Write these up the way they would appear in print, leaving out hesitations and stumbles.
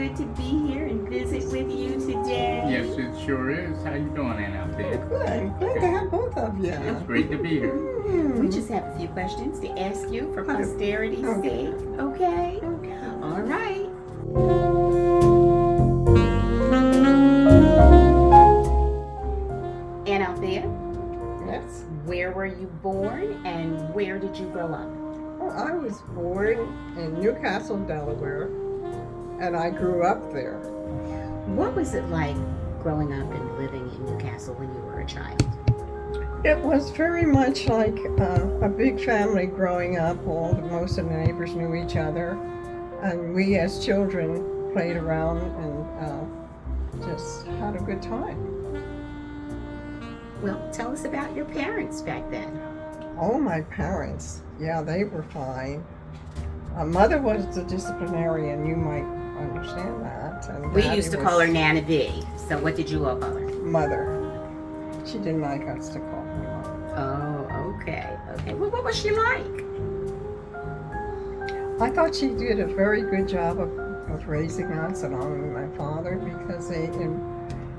good to be here and visit with you today. Yes, it sure is. How you doing, Aunt Althea? Good. Great to have both of you. It's great to be here. We just have a few questions to ask you for posterity's sake. Okay? All right. Aunt Althea, Yes. where were you born and where did you grow up? Well, I was born in Newcastle, Delaware, and I grew up there. What was it like growing up and living in Newcastle when you were a child? It was very much like a big family growing up. Most of the neighbors knew each other, and we as children played around and just had a good time. Well, tell us about your parents back then. Oh, my parents, yeah, they were fine. Mother was the disciplinarian, you might understand that. And We Daddy used to was call her Nana V. So what did you all call her? Mother. She didn't like us to call her Mother. Oh, okay. Okay. Well, what was she like? I thought she did a very good job of raising us along with my father because they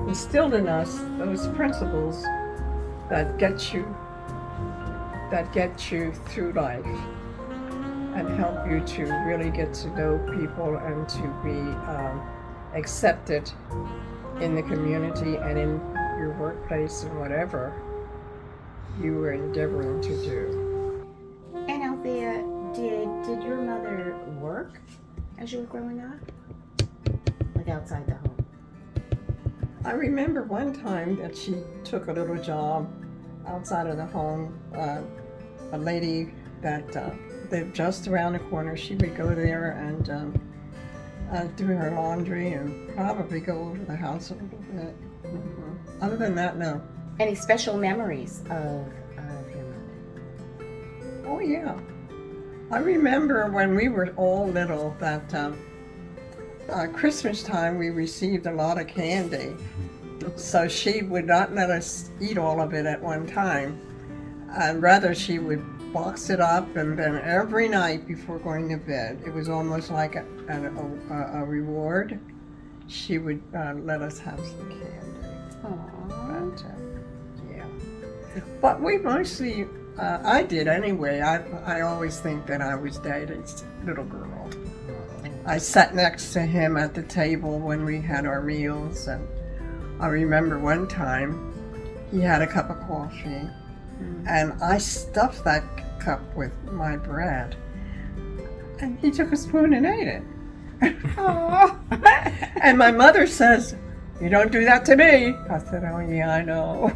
instilled in us those principles that get you through life and help you to really get to know people and to be accepted in the community and in your workplace and whatever you were endeavoring to do. And Althea, did your mother work as you were growing up? Like outside the home? I remember one time that she took a little job outside of the home. A lady that lived just around the corner, she would go there and do her laundry and probably go over the house a little bit. Other than that, no. Any special memories of your mother? Oh, yeah. I remember when we were all little that Christmas time we received a lot of candy. So she would not let us eat all of it at one time. And rather she would box it up, and then every night before going to bed, it was almost like a reward. She would let us have some candy. Aww. But, yeah. But we mostly, I did anyway. I always think that I was Daddy's little girl. I sat next to him at the table when we had our meals, and I remember one time he had a cup of coffee, and I stuffed that cup with my bread, and he took a spoon and ate it. And my mother says, "You don't do that to me." I said, "Oh yeah, I know."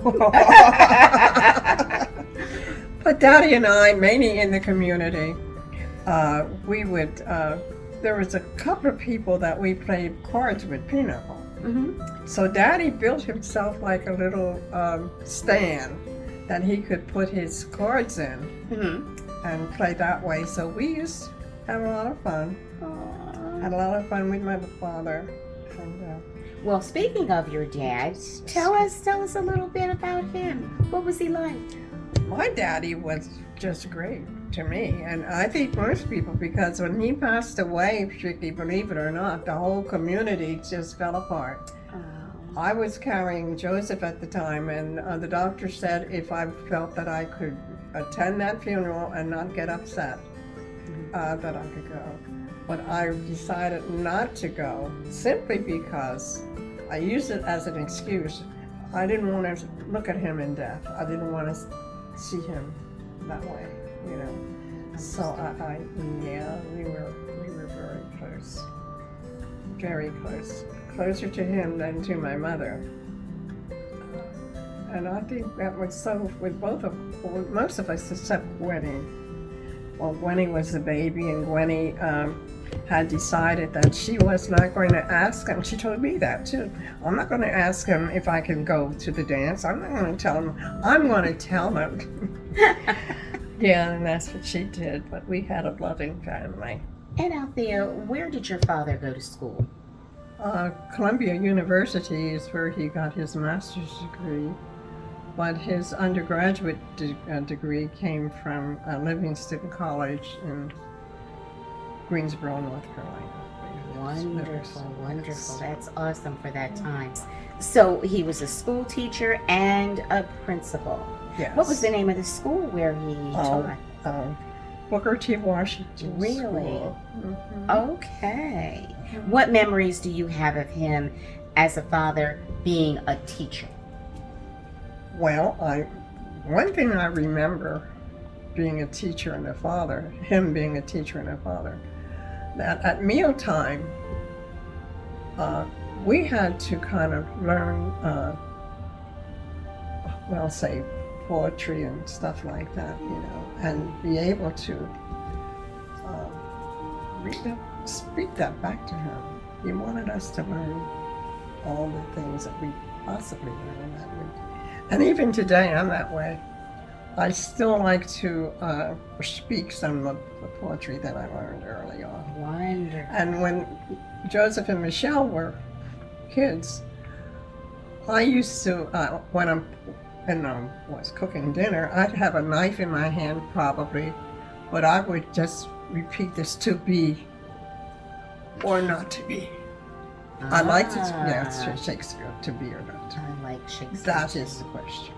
But Daddy and I, mainly in the community, we would, there was a couple of people that we played cards with, pinochle. Mm-hmm. So Daddy built himself like a little stand that he could put his cards in and play that way. So we used to have a lot of fun. Had a lot of fun with my father. And, Well, speaking of your dad, tell us a little bit about him. What was he like? my daddy was just great to me, and I think most people, because when he passed away, strictly, believe it or not, the whole community just fell apart. I was carrying Joseph at the time, and the doctor said if I felt that I could attend that funeral and not get upset, that I could go. But I decided not to go simply because I used it as an excuse. I didn't want to look at him in death. I didn't want to see him that way, you know. So yeah, we were very close, very close. Closer to him than to my mother. And I think that was so with most of us except Gwenny. Well, Gwenny was the baby, and Gwenny had decided that she was not going to ask him. She told me that too. I'm not going to ask him if I can go to the dance. I'm not going to tell him. I'm going to tell him. Yeah, and that's what she did. But we had a loving family. And Althea, where did your father go to school? Columbia University is where he got his master's degree, but his undergraduate degree came from Livingston College in Greensboro, North Carolina. Wonderful, wonderful. That's awesome for that time. So he was a school teacher and a principal. Yes. What was the name of the school where he taught? Booker T. Washington Really? School. Okay. What memories do you have of him as a father being a teacher? Well, one thing I remember being a teacher and a father, him being a teacher and a father, that at mealtime, we had to kind of learn, say poetry and stuff like that, and be able to speak that back to him. He wanted us to learn all the things that we possibly learned that week. And even today, I'm that way. I still like to speak some of the poetry that I learned early on. Wonderful. And when Joseph and Michelle were kids, I used to, when I was cooking dinner, I'd have a knife in my hand probably, but I would just repeat this, to be or not to be. I like to, it's Shakespeare, to be or not to be. I like Shakespeare. That is the question.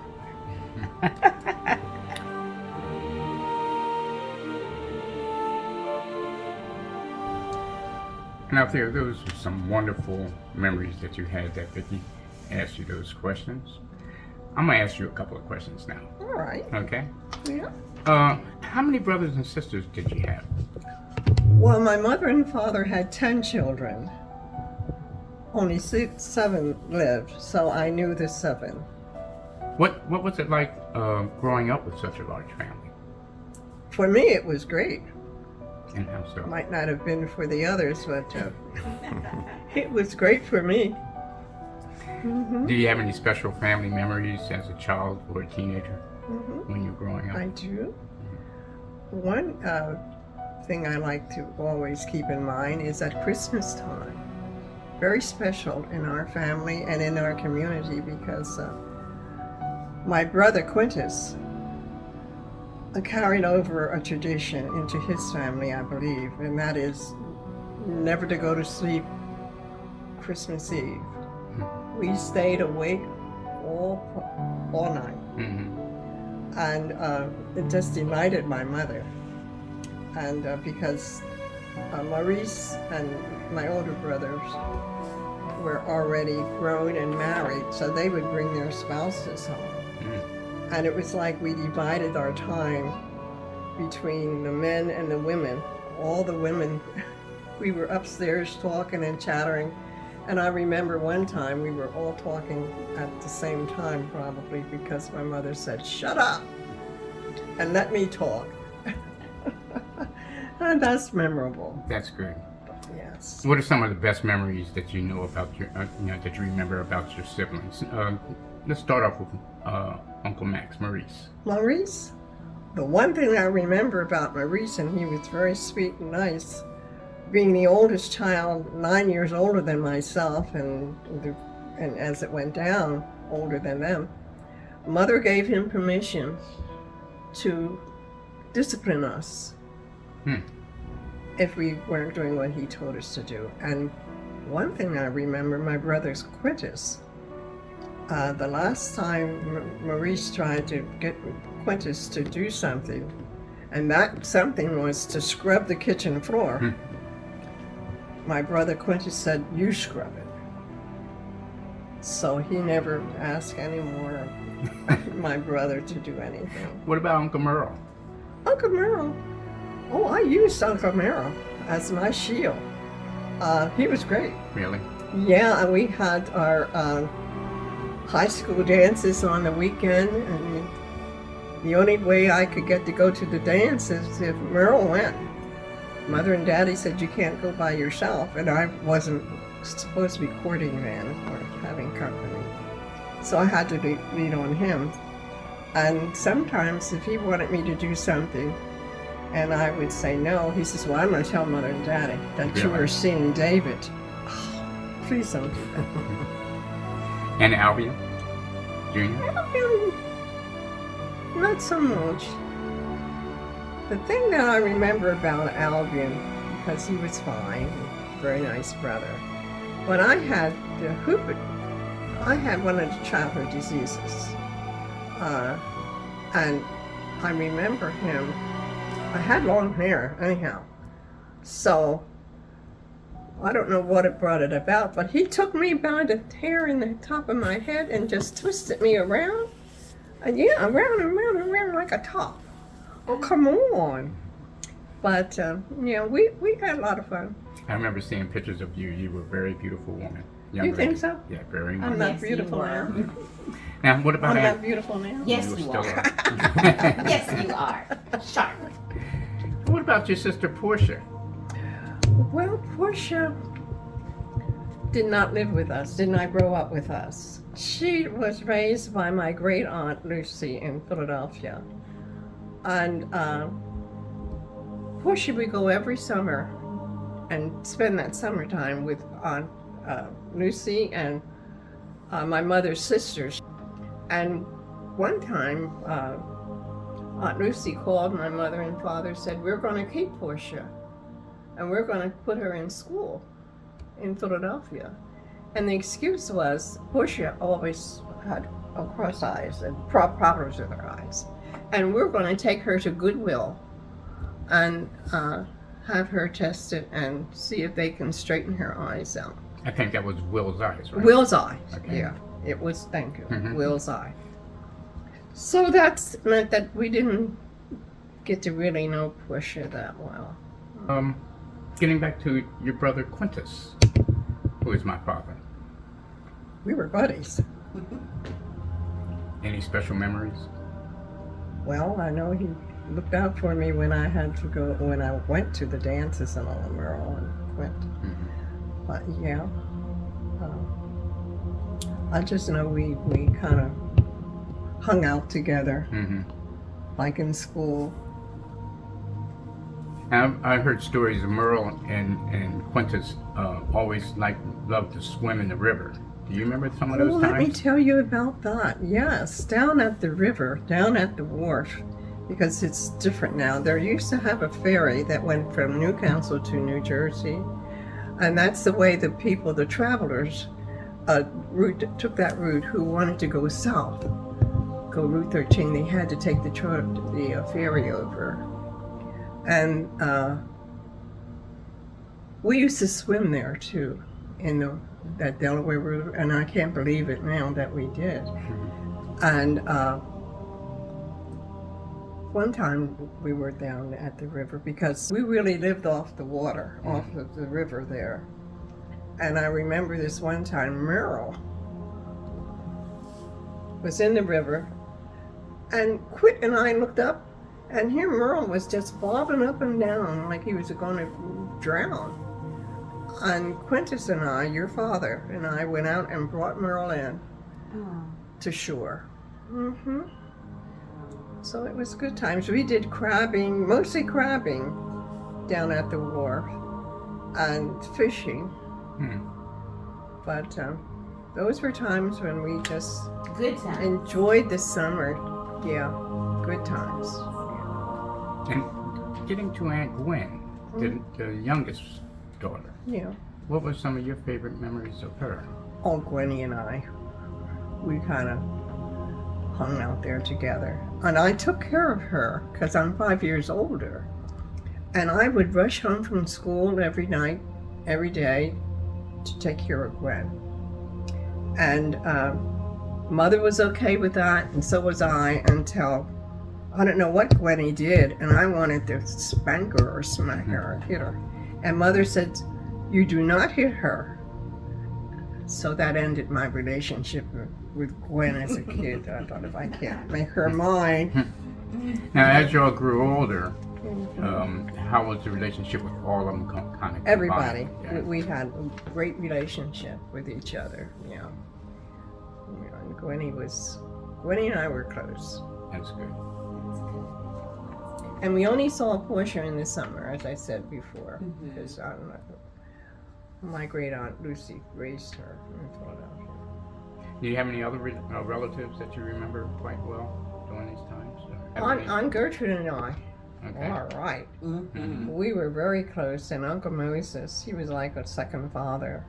And out there, those are some wonderful memories that you had that Vicki asked you those questions. I'm going to ask you a couple of questions now. All right. Okay? Yeah. How many brothers and sisters did you have? Well, my mother and father had 10 children. Only 7 lived, so I knew the 7. What was it like growing up with such a large family? For me, it was great. And how so? Might not have been for the others, but it was great for me. Mm-hmm. Do you have any special family memories as a child or a teenager when you were growing up? I do. One thing I like to always keep in mind is at Christmas time. Very special in our family and in our community because my brother Quintus carried over a tradition into his family, I believe, and that is never to go to sleep Christmas Eve. We stayed awake all night, and it just delighted my mother. And because Maurice and my older brothers were already grown and married, so they would bring their spouses home. And it was like we divided our time between the men and the women. All the women, we were upstairs talking and chattering. And I remember one time we were all talking at the same time probably because my mother said, "Shut up and let me talk." And that's memorable. That's good. Yes. What are some of the best memories that you know about your, that you remember about your siblings? Let's start off with Uncle Max, Maurice. Maurice? The one thing I remember about Maurice, and he was very sweet and nice, being the oldest child, 9 years older than myself, and as it went down, older than them, Mother gave him permission to discipline us if we weren't doing what he told us to do. And one thing I remember, my brother's Quintus. The last time Maurice tried to get Quintus to do something, and that something was to scrub the kitchen floor, my brother Quintus said, "You scrub it." So he never asked any more of my brother to do anything. What about Uncle Merle? Uncle Merle? Oh, I used Uncle Merle as my shield. He was great. Really? Yeah, and we had our high school dances on the weekend, and the only way I could get to go to the dances if Merle went. Mother and Daddy said you can't go by yourself, and I wasn't supposed to be courting then or having company. So I had to lean on him. And sometimes if he wanted me to do something and I would say no, he says, "Well, I'm going to tell Mother and Daddy that you were seeing David." Oh, please don't do that. And Albion Jr.? Albion, not so much. The thing that I remember about Albion, because he was fine, very nice brother. But I had I had one of the childhood diseases. And I remember him, I had long hair anyhow. So I don't know what it brought it about, but he took me by the hair in the top of my head and just twisted me around. And yeah, around and around and around like a top. Oh, come on. But, yeah, we had a lot of fun. I remember seeing pictures of you. You were a very beautiful woman. Young You think lady. so? Yeah, very much. I'm not Yes, you beautiful were. now. Now, what about I'm Aunt? not beautiful now. Yes, You you still are. are. Yes, you are. Sharp. What about your sister Portia? Well, Portia did not live with us, did not grow up with us. She was raised by my great aunt Lucy in Philadelphia. And Portia would go every summer and spend that summertime with Aunt Lucy and my mother's sisters. And one time, Aunt Lucy called my mother and father, said, we're going to keep Portia and we're going to put her in school in Philadelphia. And the excuse was Portia always had cross eyes and problems with her eyes. And we're going to take her to Goodwill and have her tested and see if they can straighten her eyes out. I think that was Will's eyes, right? Will's eye, Okay. yeah. It was, thank you, Mhm. Will's eye. So that's meant that we didn't get to really know Portia that well. Getting back to your brother Quintus, who is my father. We were buddies. Any special memories? Well, I know he looked out for me when I went to the dances and all, Merle and Quint. Mm-hmm. But yeah, I just know we kind of hung out together, Mm-hmm. like in school. I heard stories of Merle and Quintus always loved to swim in the river. Do you remember some of Oh, those let me times? tell you about that. Yes, down at the river, down at the wharf, because it's different now. There used to have a ferry that went from Newcastle to New Jersey, and that's the way the people, the travelers, took that route who wanted to go south, go Route 13. They had to take the ferry over. And we used to swim there too, in that Delaware River, and I can't believe it now that we did. And one time we were down at the river because we really lived off the water, off of the river there. And I remember this one time Merle was in the river, and Quint and I looked up, and here Merle was just bobbing up and down like he was going to drown. And Quintus and I, your father, and I went out and brought Merle in to shore. Mm-hmm. So it was good times. We did crabbing, mostly crabbing, down at the wharf, and fishing. Hmm. But those were times when we just Good time. enjoyed the summer. Yeah, good times. And getting to Aunt Gwen, the youngest daughter, Yeah. what were some of your favorite memories of her? Oh, Gwenny and I, we kind of hung out there together. And I took care of her because I'm 5 years older. And I would rush home from school every night, every day, to take care of Gwen. And Mother was okay with that, and so was I, until I don't know what Gwenny did, and I wanted to spank her or smack her or hit her. And Mother said, you do not hit her. So that ended my relationship with Gwen as a kid. I thought, if I can't make her mine. Now, as y'all grew older, how was the relationship with all of them kind of Everybody. Yeah. We had a great relationship with each other. Yeah. And Gwenny and I were close. That's good. And we only saw Portia in the summer, as I said before, Mhm. because my great aunt Lucy raised her in Philadelphia. Do you have any other relatives that you remember quite well during these times? Or have any- On Gertrude and I, Okay. All right. Mm-hmm. We were very close, and Uncle Moses, he was like a second father,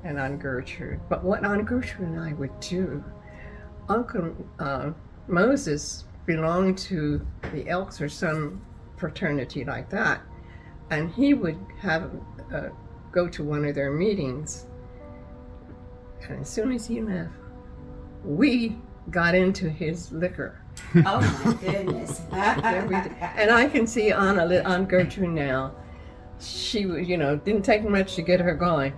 and Aunt Gertrude. But what Aunt Gertrude and I would do, Uncle Moses belonged to the Elks or some fraternity like that, and he would have go to one of their meetings, and as soon as he left, we got into his liquor. Oh my goodness. And I can see Aunt Gertrude now. She would, didn't take much to get her going.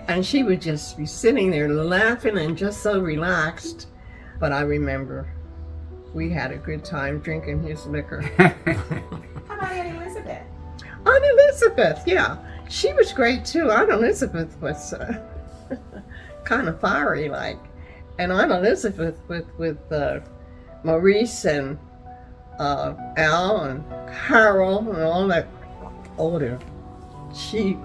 And she would just be sitting there laughing and just so relaxed. But I remember we had a good time drinking his liquor. How about Aunt Elizabeth? Aunt Elizabeth, yeah. She was great too. Aunt Elizabeth was kind of fiery like. And Aunt Elizabeth with Maurice and Al and Harold and all that older. She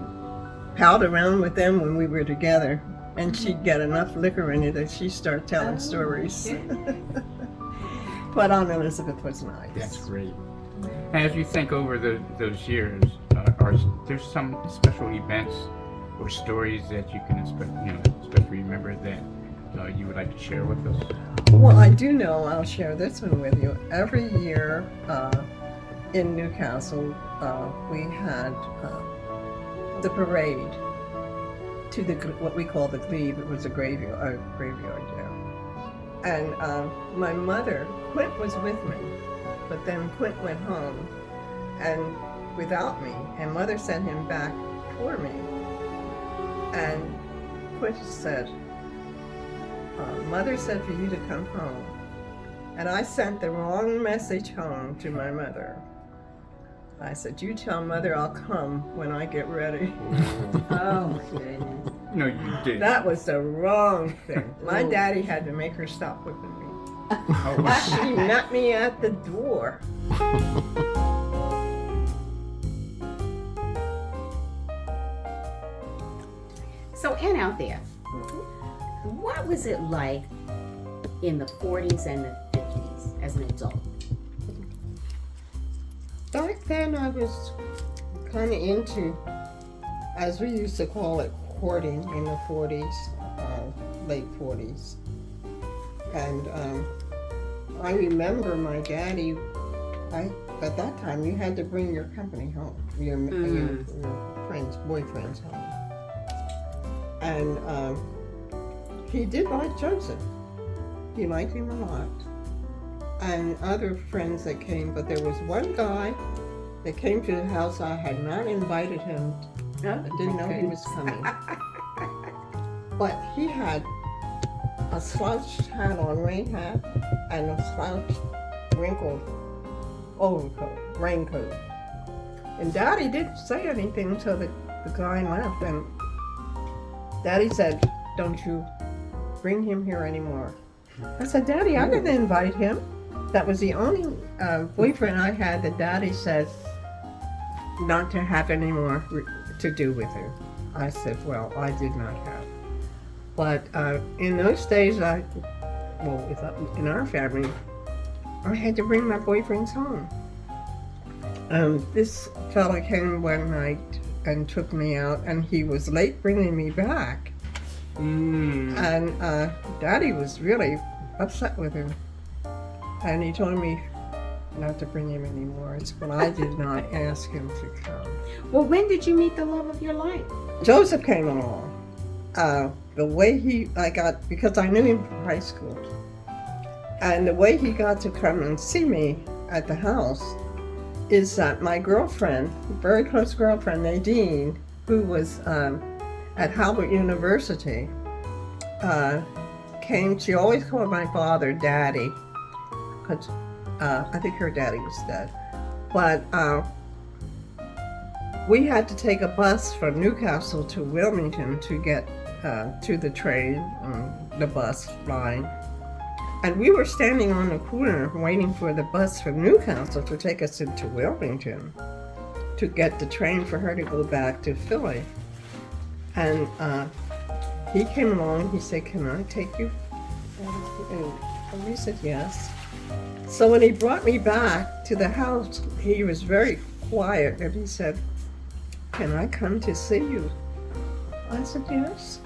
palled around with them when we were together, and she'd get enough liquor in it that she'd start telling stories. But Aunt Elizabeth was nice. That's great. As you think over those years, are there some special events or stories that you can especially remember that you would like to share with us? Well, I do know, I'll share this one with you. Every year in Newcastle, we had the parade to what we call the glebe. It was a graveyard, yeah. And my mother, Quint was with me, but then Quint went home and without me, and Mother sent him back for me. And Quint said, Mother said for you to come home. And I sent the wrong message home to my mother. I said, you tell Mother I'll come when I get ready. Oh my goodness. No, you did. That was the wrong thing. My daddy had to make her stop whipping me. Oh, She met me at the door. So, Aunt Althea, what was it like in the 40s and the 50s as an adult? Back then I was kind of into, as we used to call it, courting in the 40s, late 40s. And I remember my daddy, at that time you had to bring your company home, your friends, boyfriends home. And he did like Joseph. He liked him a lot. And other friends that came, but there was one guy that came to the house. I had not invited him. I didn't know he was coming. But he had a slouched hat on, rain hat, and a slouched, wrinkled overcoat, raincoat. And Daddy didn't say anything until the guy left. And Daddy said, don't you bring him here anymore. I said, Daddy, I didn't invite him. That was the only boyfriend I had that Daddy said not to have any more to do with her. I said, well, I did not have. But in those days, in our family, I had to bring my boyfriends home. This fella came one night and took me out, and he was late bringing me back. And Daddy was really upset with him. And he told me not to bring him anymore. But I did not ask him to come. Well, when did you meet the love of your life? Joseph came along. The way because I knew him from high school. And the way he got to come and see me at the house is that my girlfriend, very close girlfriend, Nadine, who was at Howard University, came. She always called my father Daddy. Because I think her daddy was dead. But we had to take a bus from Newcastle to Wilmington to get to the train, the bus line. And we were standing on the corner waiting for the bus from Newcastle to take us into Wilmington to get the train for her to go back to Philly. And he came along, he said, can I take you? And we said yes. So when he brought me back to the house, he was very quiet and he said, "Can I come to see you?" I said, "Yes.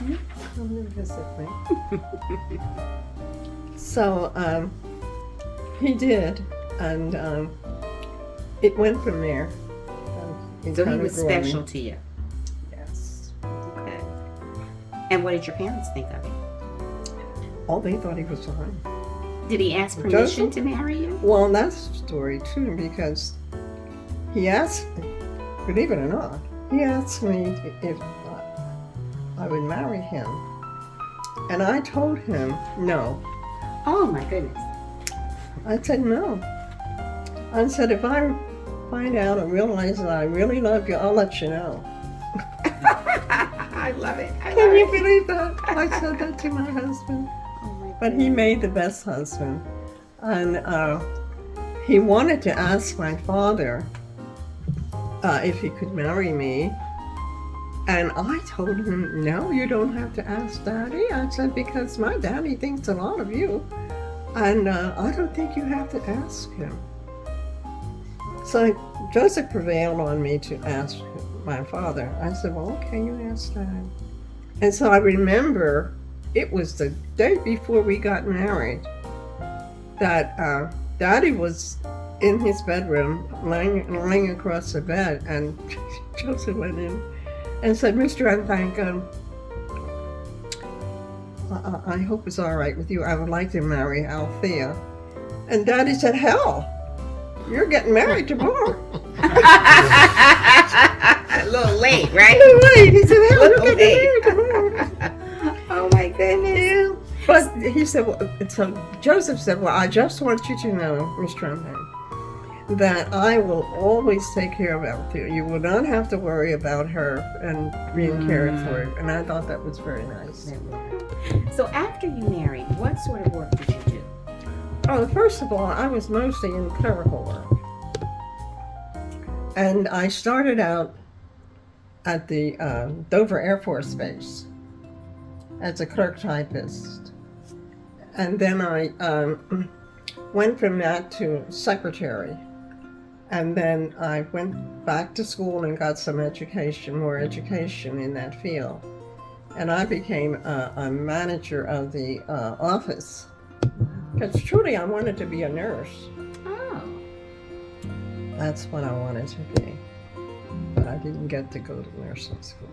You come and visit me." So he did, and it went from there. So he kinda was grew on me. special to you. Yes. Okay. And what did your parents think of him? Oh, they thought he was fine. Did he ask permission Joseph? to marry you? Well, that's the story too, because he asked, believe it or not, he asked me if I would marry him. And I told him no. Oh my goodness. I said no. I said, if I find out and realize that I really love you, I'll let you know. I love it. I Can love you it. believe that? I said that to my husband. Oh my But he made the best husband. And he wanted to ask my father if he could marry me. And I told him, no, you don't have to ask Daddy. I said, because my daddy thinks a lot of you. And I don't think you have to ask him. So Joseph prevailed on me to ask my father. I said, well, okay, you ask Dad. And so I remember it was the day before we got married that Daddy was in his bedroom lying across the bed, and Joseph went in and said, Mr. Unthank, I hope it's all right with you. I would like to marry Althea. And Daddy said, hell, you're getting married tomorrow. A little late, right? Wait, he said, hell, you're Little getting late. married tomorrow. Oh my goodness. Yeah. But he said, well, so Joseph said, well, I just want you to know, Mr. Unthank, that I will always take care of Althea. You will not have to worry about her and being cared for. And I thought that was very nice. So after you married, what sort of work did you do? Oh, first of all, I was mostly in clerical work. And I started out at the Dover Air Force Base as a clerk typist. And then I went from that to secretary. And then I went back to school and got some education, more education in that field. And I became a manager of the office. Because truly I wanted to be a nurse. Oh. That's what I wanted to be. But I didn't get to go to nursing school.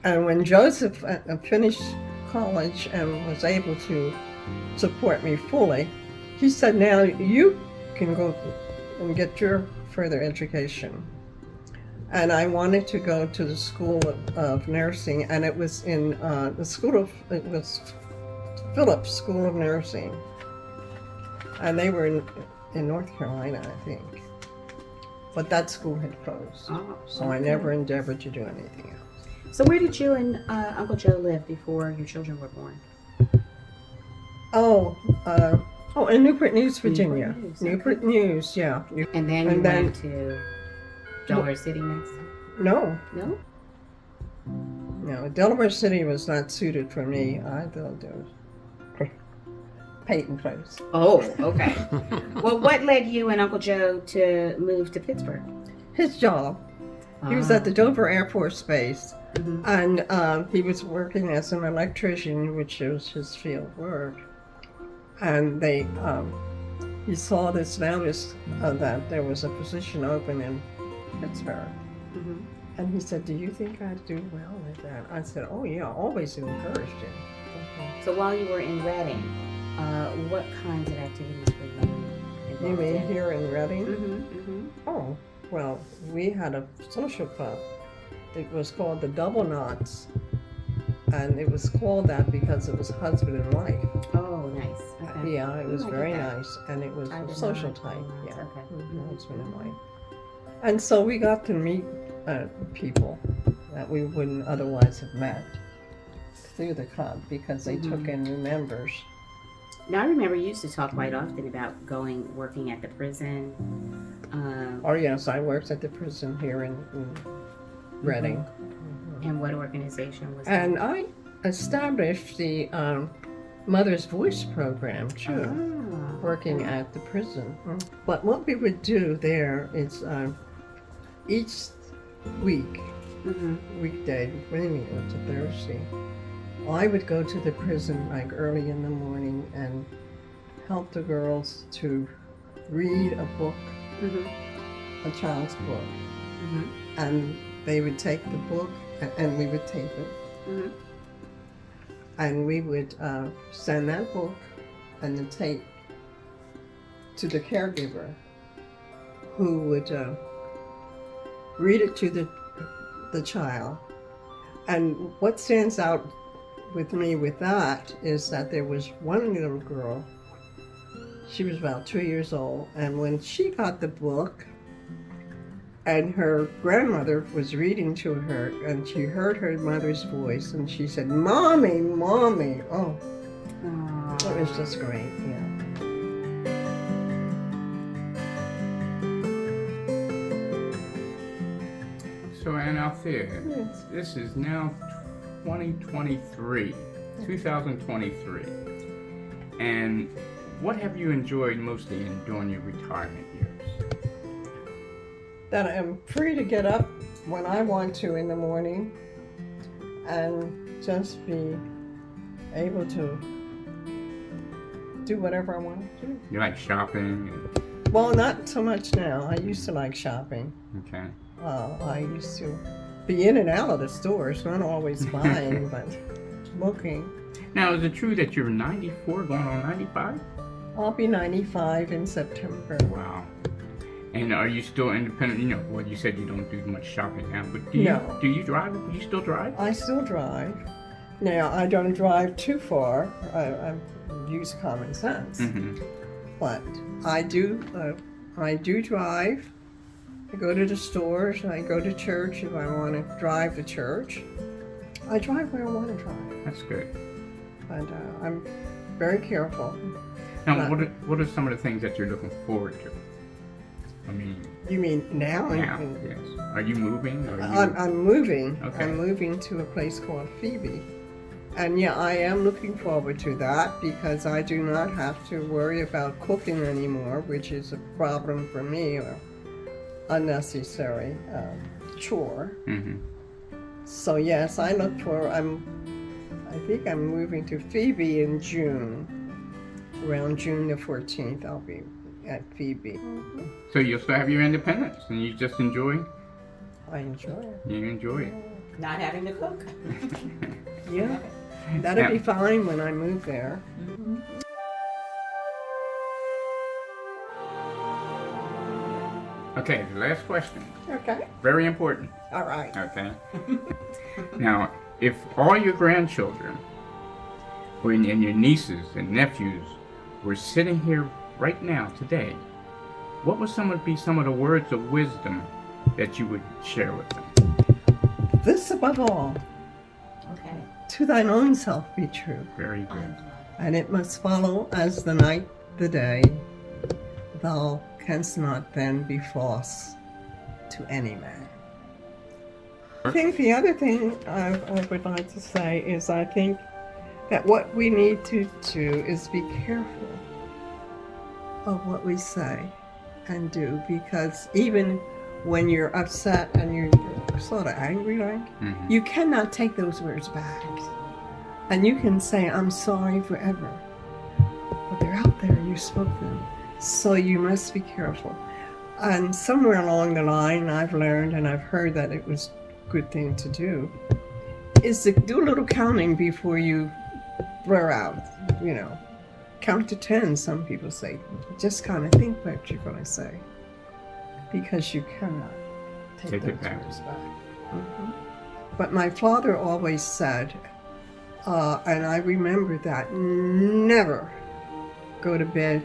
And when Joseph finished college and was able to support me fully, he said, now you can go and get your further education. And I wanted to go to the School of Nursing, and it was in it was Phillips School of Nursing. And they were in North Carolina, I think. But that school had closed. Oh, So I never endeavored to do anything else. So where did you and Uncle Joe live before your children were born? In Newport News, Virginia. Newport News, Newport News, yeah. And then you And then- went to Delaware City next? No, No? Delaware City was not suited for me. I thought it was Peyton Place. Oh, okay. Well, what led you and Uncle Joe to move to Pittsburgh? His job. He was at the Dover Air Force Base, and he was working as an electrician, which was his field work. And he saw this notice that there was a position open in Pittsburgh. Mm-hmm. And he said, do you think I'd do well with that? I said, oh yeah, always encouraged him. So while you were in Reading, what kinds of activities were you involved You mean in? here in Reading? Mm-hmm. Oh, well, we had a social club. It was called the Double Knots. And it was called that because it was husband and wife. Oh, nice. Okay. Yeah, it was I very get that. nice. And it was I a did social not type. know that. Yeah, Okay. husband and wife. And so we got to meet people that we wouldn't otherwise have met through the club because they took in new members. Now, I remember you used to talk quite often about working at the prison. Oh yes, I worked at the prison here in Reading. And what organization was And that? I established the Mother's Voice program too, working at the prison. But what we would do there is each week, weekday, maybe it was a Thursday, I would go to the prison like early in the morning and help the girls to read a book, a child's book. And they would take the book and we would tape it. And we would send that book and the tape to the caregiver who would read it to the child. And what stands out with me with that is that there was one little girl, she was about 2 years old, and when she got the book and her grandmother was reading to her and she heard her mother's voice and she said, "Mommy, Mommy." Oh, it was just great, yeah. So, and Althea, Yes. this is now 2023, 2023. And what have you enjoyed mostly during your retirement years? That I'm free to get up when I want to in the morning and just be able to do whatever I want to do. You like shopping? Well, not so much now. I used to like shopping. Okay. I used to be in and out of the stores, not always buying, but looking. Now, is it true that you're 94 going on 95? I'll be 95 in September. Wow. And are you still independent? You know, well, you said you don't do much shopping now, but do you, No. do you drive? Do you still drive? I still drive. Now, I don't drive too far. I use common sense. But I do drive. I go to the stores. I go to church if I want to drive to church. I drive where I want to drive. That's good. And I'm very careful. Now, what are some of the things that you're looking forward to? I mean, You mean now? now, yes. Are you moving? I'm moving. Okay. I'm moving to a place called Phoebe. And yeah, I am looking forward to that because I do not have to worry about cooking anymore, which is a problem for me, or unnecessary chore. So yes, I think I'm moving to Phoebe in June. Around June the 14th, I'll be at Phoebe. So you'll still have your independence, and you just enjoy? I enjoy it. You enjoy it. Not having to cook. Yeah, that'll be fine when I move there. Okay, the last question. Okay. Very important. All right. Okay. Now, if all your grandchildren and your nieces and nephews were sitting here right now today, what would be some of the words of wisdom that you would share with them? This above all, Okay. to thine own self be true, Very good. and it must follow as the night the day. Thou canst not then be false to any man. I think the other thing I would like to say is I think that what we need to do is be careful of what we say and do, because even when you're upset and you're sort of angry, like, you cannot take those words back. And you can say, "I'm sorry" forever. But they're out there, you spoke them. So you must be careful. And somewhere along the line, I've learned and I've heard that it was a good thing to do, is to do a little counting before you blur out, Count to 10, some people say. Just kind of think what you're going to say. Because you cannot take it those back. words back. But my father always said, and I remember that, never go to bed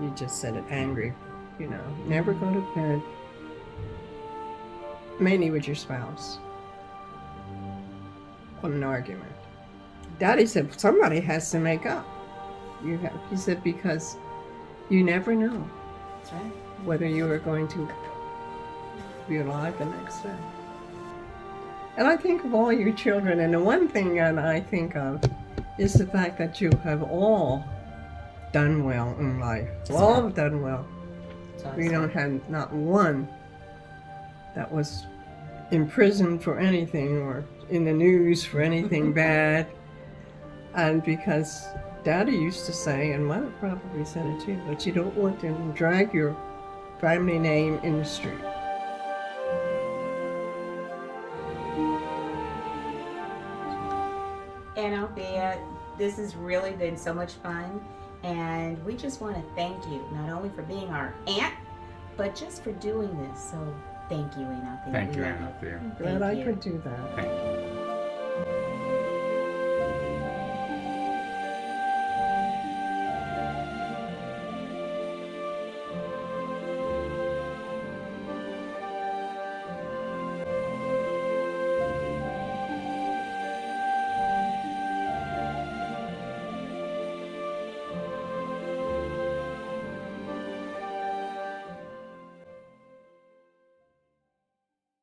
you just said it, angry, never go to bed, mainly with your spouse, on an argument. Daddy said, somebody has to make up. He said, because you never know That's right. whether you are going to be alive the next day. And I think of all your children, and the one thing that I think of is the fact that you have all done well in life. All have done well. We don't have not one that was in prison for anything or in the news for anything bad. And because Daddy used to say, and Mother probably said it too, but you don't want to drag your family name in the street. And Althea, this has really been so much fun. And we just want to thank you, not only for being our aunt, but just for doing this. So thank you, Aunt Althea. Thank We you, love Aunt Althea. Glad I you. could do that. Thank you.